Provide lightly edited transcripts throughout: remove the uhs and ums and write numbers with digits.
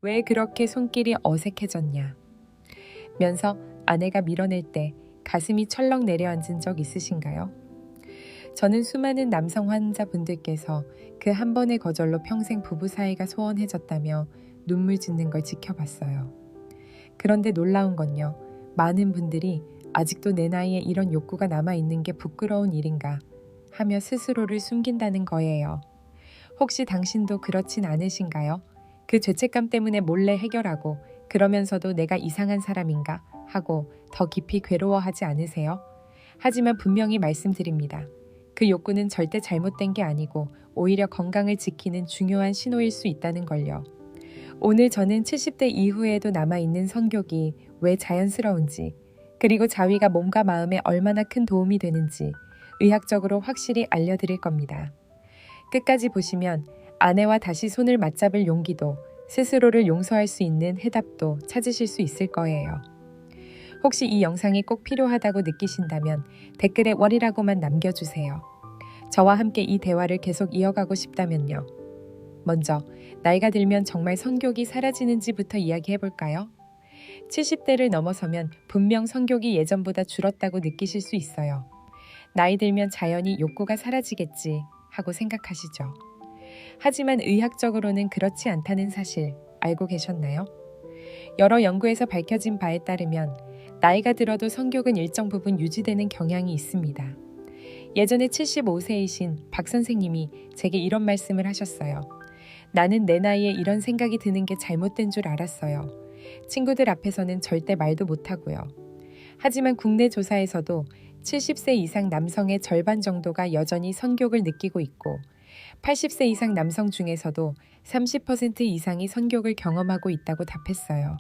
왜 그렇게 손길이 어색해졌냐 면서 아내가 밀어낼 때 가슴이 철렁 내려앉은 적 있으신가요? 저는 수많은 남성 환자분들께서 그 한 번의 거절로 평생 부부 사이가 소원해졌다며 눈물 짓는 걸 지켜봤어요. 그런데 놀라운 건요. 많은 분들이 아직도 내 나이에 이런 욕구가 남아있는 게 부끄러운 일인가 하며 스스로를 숨긴다는 거예요. 혹시 당신도 그렇진 않으신가요? 그 죄책감 때문에 몰래 해결하고 그러면서도 내가 이상한 사람인가 하고 더 깊이 괴로워하지 않으세요? 하지만 분명히 말씀드립니다. 그 욕구는 절대 잘못된 게 아니고 오히려 건강을 지키는 중요한 신호일 수 있다는 걸요. 오늘 저는 70대 이후에도 남아있는 성욕이 왜 자연스러운지, 그리고 자위가 몸과 마음에 얼마나 큰 도움이 되는지 의학적으로 확실히 알려드릴 겁니다. 끝까지 보시면 아내와 다시 손을 맞잡을 용기도, 스스로를 용서할 수 있는 해답도 찾으실 수 있을 거예요. 혹시 이 영상이 꼭 필요하다고 느끼신다면 댓글에 월이라고만 남겨주세요. 저와 함께 이 대화를 계속 이어가고 싶다면요. 먼저 나이가 들면 정말 성욕이 사라지는지부터 이야기해볼까요? 70대를 넘어서면 분명 성욕이 예전보다 줄었다고 느끼실 수 있어요. 나이 들면 자연히 욕구가 사라지겠지 하고 생각하시죠. 하지만 의학적으로는 그렇지 않다는 사실 알고 계셨나요? 여러 연구에서 밝혀진 바에 따르면 나이가 들어도 성욕은 일정 부분 유지되는 경향이 있습니다. 예전에 75세이신 박 선생님이 제게 이런 말씀을 하셨어요. 나는 내 나이에 이런 생각이 드는 게 잘못된 줄 알았어요. 친구들 앞에서는 절대 말도 못하고요. 하지만 국내 조사에서도 70세 이상 남성의 절반 정도가 여전히 성욕을 느끼고 있고 80세 이상 남성 중에서도 30% 이상이 성욕을 경험하고 있다고 답했어요.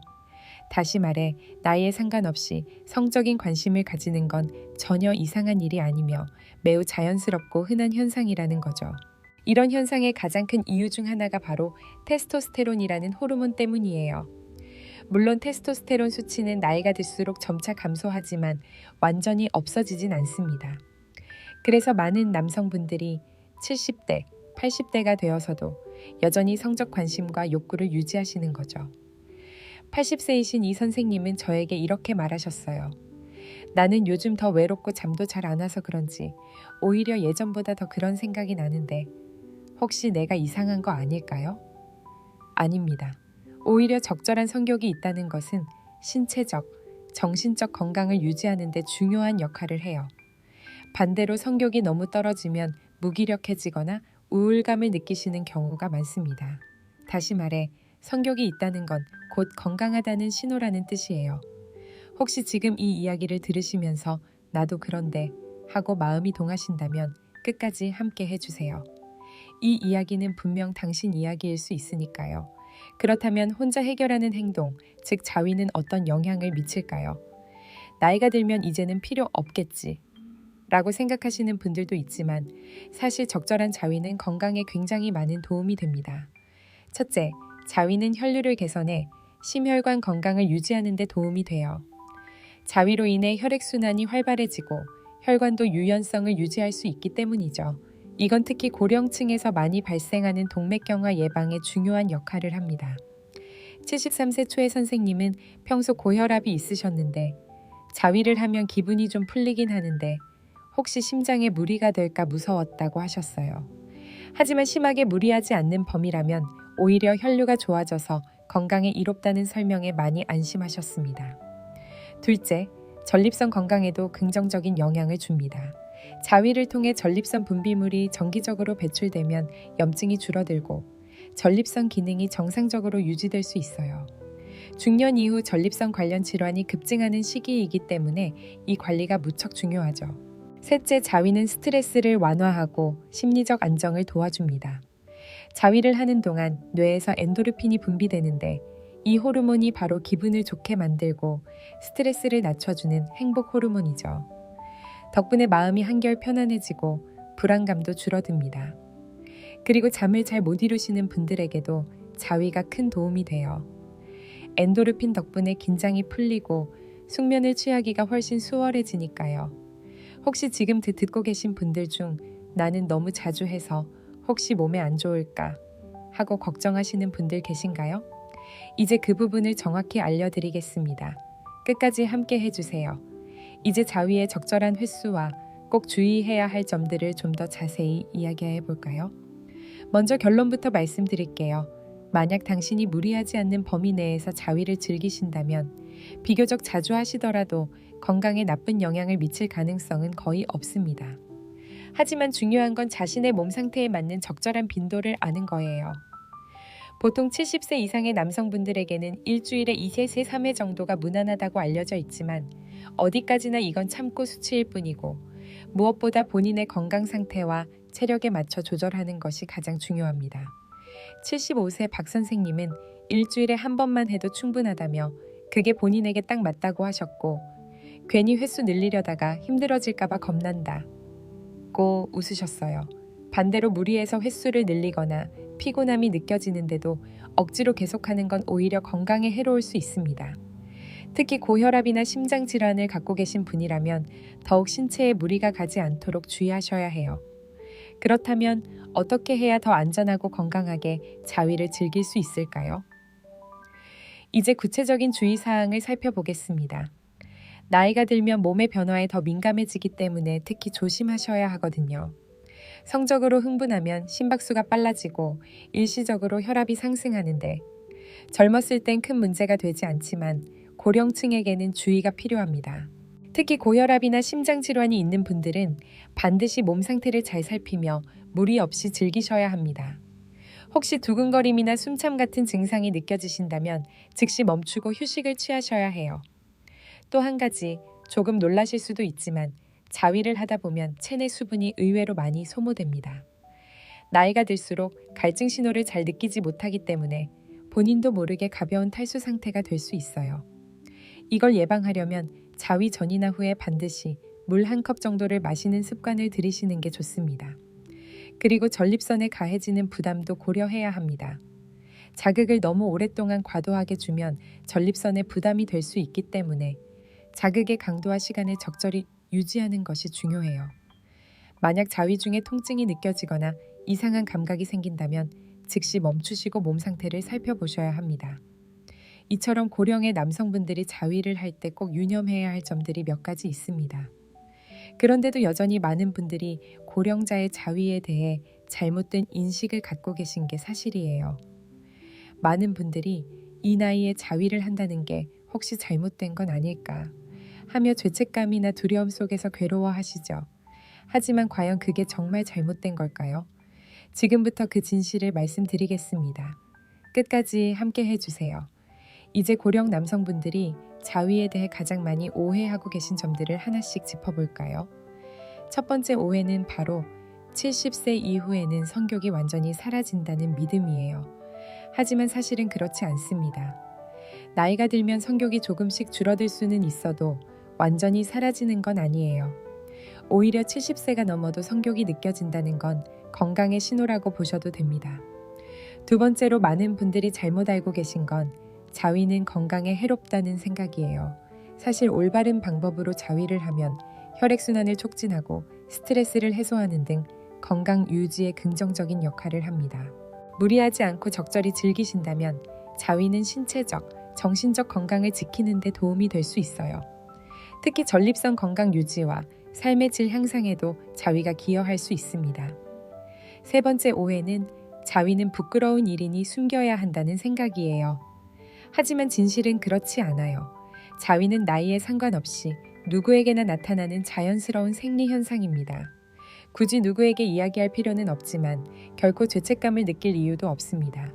다시 말해 나이에 상관없이 성적인 관심을 가지는 건 전혀 이상한 일이 아니며 매우 자연스럽고 흔한 현상이라는 거죠. 이런 현상의 가장 큰 이유 중 하나가 바로 테스토스테론이라는 호르몬 때문이에요. 물론 테스토스테론 수치는 나이가 들수록 점차 감소하지만 완전히 없어지진 않습니다. 그래서 많은 남성분들이 70대, 80대가 되어서도 여전히 성적 관심과 욕구를 유지하시는 거죠. 80세이신 이 선생님은 저에게 이렇게 말하셨어요. 나는 요즘 더 외롭고 잠도 잘 안 와서 그런지 오히려 예전보다 더 그런 생각이 나는데 혹시 내가 이상한 거 아닐까요? 아닙니다. 오히려 적절한 성욕이 있다는 것은 신체적, 정신적 건강을 유지하는 데 중요한 역할을 해요. 반대로 성욕이 너무 떨어지면 무기력해지거나 우울감을 느끼시는 경우가 많습니다. 다시 말해 성욕이 있다는 건 곧 건강하다는 신호라는 뜻이에요. 혹시 지금 이 이야기를 들으시면서 나도 그런데 하고 마음이 동하신다면 끝까지 함께 해주세요. 이 이야기는 분명 당신 이야기일 수 있으니까요. 그렇다면 혼자 해결하는 행동, 즉 자위는 어떤 영향을 미칠까요? 나이가 들면 이제는 필요 없겠지 라고 생각하시는 분들도 있지만 사실 적절한 자위는 건강에 굉장히 많은 도움이 됩니다. 첫째, 자위는 혈류를 개선해 심혈관 건강을 유지하는 데 도움이 돼요. 자위로 인해 혈액순환이 활발해지고 혈관도 유연성을 유지할 수 있기 때문이죠. 이건 특히 고령층에서 많이 발생하는 동맥경화 예방에 중요한 역할을 합니다. 73세 초의 선생님은 평소 고혈압이 있으셨는데 자위를 하면 기분이 좀 풀리긴 하는데 혹시 심장에 무리가 될까 무서웠다고 하셨어요. 하지만 심하게 무리하지 않는 범위라면 오히려 혈류가 좋아져서 건강에 이롭다는 설명에 많이 안심하셨습니다. 둘째, 전립선 건강에도 긍정적인 영향을 줍니다. 자위를 통해 전립선 분비물이 정기적으로 배출되면 염증이 줄어들고 전립선 기능이 정상적으로 유지될 수 있어요. 중년 이후 전립선 관련 질환이 급증하는 시기이기 때문에 이 관리가 무척 중요하죠. 셋째, 자위는 스트레스를 완화하고 심리적 안정을 도와줍니다. 자위를 하는 동안 뇌에서 엔도르핀이 분비되는데 이 호르몬이 바로 기분을 좋게 만들고 스트레스를 낮춰주는 행복 호르몬이죠. 덕분에 마음이 한결 편안해지고 불안감도 줄어듭니다. 그리고 잠을 잘 못 이루시는 분들에게도 자위가 큰 도움이 돼요. 엔도르핀 덕분에 긴장이 풀리고 숙면을 취하기가 훨씬 수월해지니까요. 혹시 지금 듣고 계신 분들 중 나는 너무 자주 해서 혹시 몸에 안 좋을까 하고 걱정하시는 분들 계신가요? 이제 그 부분을 정확히 알려드리겠습니다. 끝까지 함께 해주세요. 이제 자위의 적절한 횟수와 꼭 주의해야 할 점들을 좀 더 자세히 이야기해 볼까요? 먼저 결론부터 말씀드릴게요. 만약 당신이 무리하지 않는 범위 내에서 자위를 즐기신다면 비교적 자주 하시더라도 건강에 나쁜 영향을 미칠 가능성은 거의 없습니다. 하지만 중요한 건 자신의 몸 상태에 맞는 적절한 빈도를 아는 거예요. 보통 70세 이상의 남성분들에게는 일주일에 2세, 3회 정도가 무난하다고 알려져 있지만 어디까지나 이건 참고 수치일 뿐이고 무엇보다 본인의 건강 상태와 체력에 맞춰 조절하는 것이 가장 중요합니다. 75세 박 선생님은 일주일에 한 번만 해도 충분하다며 그게 본인에게 딱 맞다고 하셨고 괜히 횟수 늘리려다가 힘들어질까봐 겁난다 고 웃으셨어요. 반대로 무리해서 횟수를 늘리거나 피곤함이 느껴지는데도 억지로 계속하는 건 오히려 건강에 해로울 수 있습니다. 특히 고혈압이나 심장 질환을 갖고 계신 분이라면 더욱 신체에 무리가 가지 않도록 주의하셔야 해요. 그렇다면 어떻게 해야 더 안전하고 건강하게 자위를 즐길 수 있을까요? 이제 구체적인 주의사항을 살펴보겠습니다. 나이가 들면 몸의 변화에 더 민감해지기 때문에 특히 조심하셔야 하거든요. 성적으로 흥분하면 심박수가 빨라지고 일시적으로 혈압이 상승하는데 젊었을 땐 큰 문제가 되지 않지만 고령층에게는 주의가 필요합니다. 특히 고혈압이나 심장질환이 있는 분들은 반드시 몸 상태를 잘 살피며 무리 없이 즐기셔야 합니다. 혹시 두근거림이나 숨참 같은 증상이 느껴지신다면 즉시 멈추고 휴식을 취하셔야 해요. 또 한 가지, 조금 놀라실 수도 있지만 자위를 하다 보면 체내 수분이 의외로 많이 소모됩니다. 나이가 들수록 갈증 신호를 잘 느끼지 못하기 때문에 본인도 모르게 가벼운 탈수 상태가 될 수 있어요. 이걸 예방하려면 자위 전이나 후에 반드시 물 1컵 정도를 마시는 습관을 들이시는 게 좋습니다. 그리고 전립선에 가해지는 부담도 고려해야 합니다. 자극을 너무 오랫동안 과도하게 주면 전립선에 부담이 될 수 있기 때문에 자극의 강도와 시간을 적절히 유지하는 것이 중요해요. 만약 자위 중에 통증이 느껴지거나 이상한 감각이 생긴다면 즉시 멈추시고 몸 상태를 살펴보셔야 합니다. 이처럼 고령의 남성분들이 자위를 할 때 꼭 유념해야 할 점들이 몇 가지 있습니다. 그런데도 여전히 많은 분들이 고령자의 자위에 대해 잘못된 인식을 갖고 계신 게 사실이에요. 많은 분들이 이 나이에 자위를 한다는 게 혹시 잘못된 건 아닐까 하며 죄책감이나 두려움 속에서 괴로워하시죠. 하지만 과연 그게 정말 잘못된 걸까요? 지금부터 그 진실을 말씀드리겠습니다. 끝까지 함께 해주세요. 이제 고령 남성분들이 자위에 대해 가장 많이 오해하고 계신 점들을 하나씩 짚어볼까요? 첫 번째 오해는 바로 70세 이후에는 성욕이 완전히 사라진다는 믿음이에요. 하지만 사실은 그렇지 않습니다. 나이가 들면 성욕이 조금씩 줄어들 수는 있어도 완전히 사라지는 건 아니에요. 오히려 70세가 넘어도 성욕이 느껴진다는 건 건강의 신호라고 보셔도 됩니다. 두 번째로 많은 분들이 잘못 알고 계신 건 자위는 건강에 해롭다는 생각이에요. 사실 올바른 방법으로 자위를 하면 혈액순환을 촉진하고 스트레스를 해소하는 등 건강 유지에 긍정적인 역할을 합니다. 무리하지 않고 적절히 즐기신다면 자위는 신체적, 정신적 건강을 지키는 데 도움이 될 수 있어요. 특히 전립선 건강 유지와 삶의 질 향상에도 자위가 기여할 수 있습니다. 세 번째 오해는 자위는 부끄러운 일이니 숨겨야 한다는 생각이에요. 하지만 진실은 그렇지 않아요. 자위는 나이에 상관없이 누구에게나 나타나는 자연스러운 생리 현상입니다. 굳이 누구에게 이야기할 필요는 없지만 결코 죄책감을 느낄 이유도 없습니다.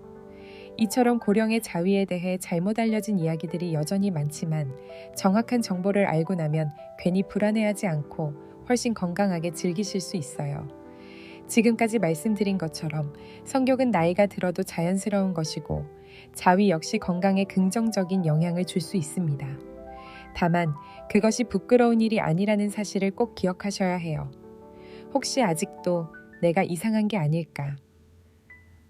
이처럼 고령의 자위에 대해 잘못 알려진 이야기들이 여전히 많지만 정확한 정보를 알고 나면 괜히 불안해하지 않고 훨씬 건강하게 즐기실 수 있어요. 지금까지 말씀드린 것처럼 성욕은 나이가 들어도 자연스러운 것이고 자위 역시 건강에 긍정적인 영향을 줄 수 있습니다. 다만 그것이 부끄러운 일이 아니라는 사실을 꼭 기억하셔야 해요. 혹시 아직도 내가 이상한 게 아닐까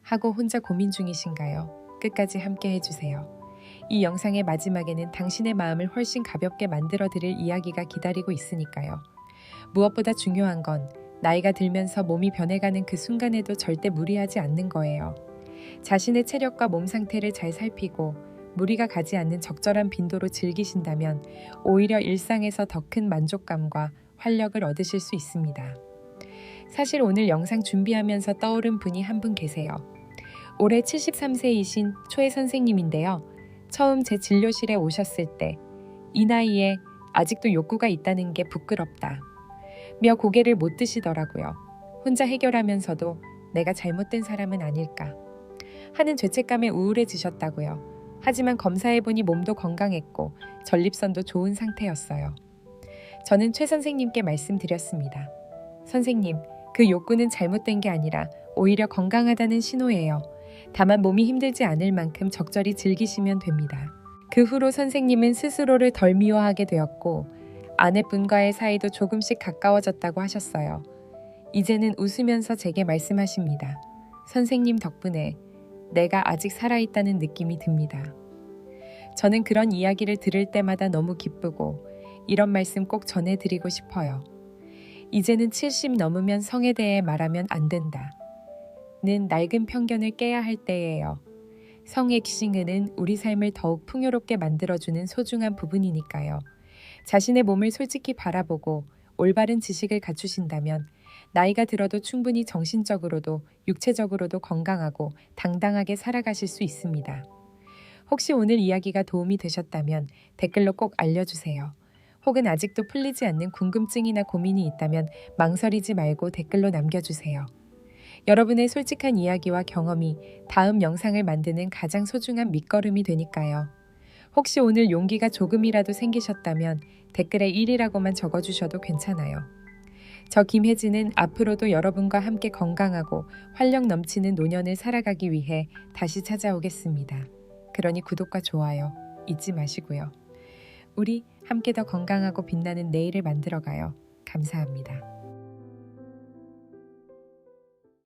하고 혼자 고민 중이신가요? 끝까지 함께 해주세요. 이 영상의 마지막에는 당신의 마음을 훨씬 가볍게 만들어 드릴 이야기가 기다리고 있으니까요. 무엇보다 중요한 건 나이가 들면서 몸이 변해가는 그 순간에도 절대 무리하지 않는 거예요. 자신의 체력과 몸 상태를 잘 살피고 무리가 가지 않는 적절한 빈도로 즐기신다면 오히려 일상에서 더 큰 만족감과 활력을 얻으실 수 있습니다. 사실 오늘 영상 준비하면서 떠오른 분이 한 분 계세요. 올해 73세이신 초혜 선생님인데요. 처음 제 진료실에 오셨을 때 이 나이에 아직도 욕구가 있다는 게 부끄럽다 며 고개를 못 드시더라고요. 혼자 해결하면서도 내가 잘못된 사람은 아닐까 하는 죄책감에 우울해지셨다고요. 하지만 검사해보니 몸도 건강했고 전립선도 좋은 상태였어요. 저는 최 선생님께 말씀드렸습니다. 선생님, 그 욕구는 잘못된 게 아니라 오히려 건강하다는 신호예요. 다만 몸이 힘들지 않을 만큼 적절히 즐기시면 됩니다. 그 후로 선생님은 스스로를 덜 미워하게 되었고 아내분과의 사이도 조금씩 가까워졌다고 하셨어요. 이제는 웃으면서 제게 말씀하십니다. 선생님 덕분에 내가 아직 살아있다는 느낌이 듭니다. 저는 그런 이야기를 들을 때마다 너무 기쁘고 이런 말씀 꼭 전해드리고 싶어요. 이제는 70 넘으면 성에 대해 말하면 안 된다. 는 낡은 편견을 깨야 할 때예요. 성액싱은 우리 삶을 더욱 풍요롭게 만들어주는 소중한 부분이니까요. 자신의 몸을 솔직히 바라보고 올바른 지식을 갖추신다면 나이가 들어도 충분히 정신적으로도 육체적으로도 건강하고 당당하게 살아가실 수 있습니다. 혹시 오늘 이야기가 도움이 되셨다면 댓글로 꼭 알려주세요. 혹은 아직도 풀리지 않는 궁금증이나 고민이 있다면 망설이지 말고 댓글로 남겨주세요. 여러분의 솔직한 이야기와 경험이 다음 영상을 만드는 가장 소중한 밑거름이 되니까요. 혹시 오늘 용기가 조금이라도 생기셨다면 댓글에 1이라고만 적어주셔도 괜찮아요. 저 김혜진은 앞으로도 여러분과 함께 건강하고 활력 넘치는 노년을 살아가기 위해 다시 찾아오겠습니다. 그러니 구독과 좋아요 잊지 마시고요. 우리 함께 더 건강하고 빛나는 내일을 만들어가요. 감사합니다.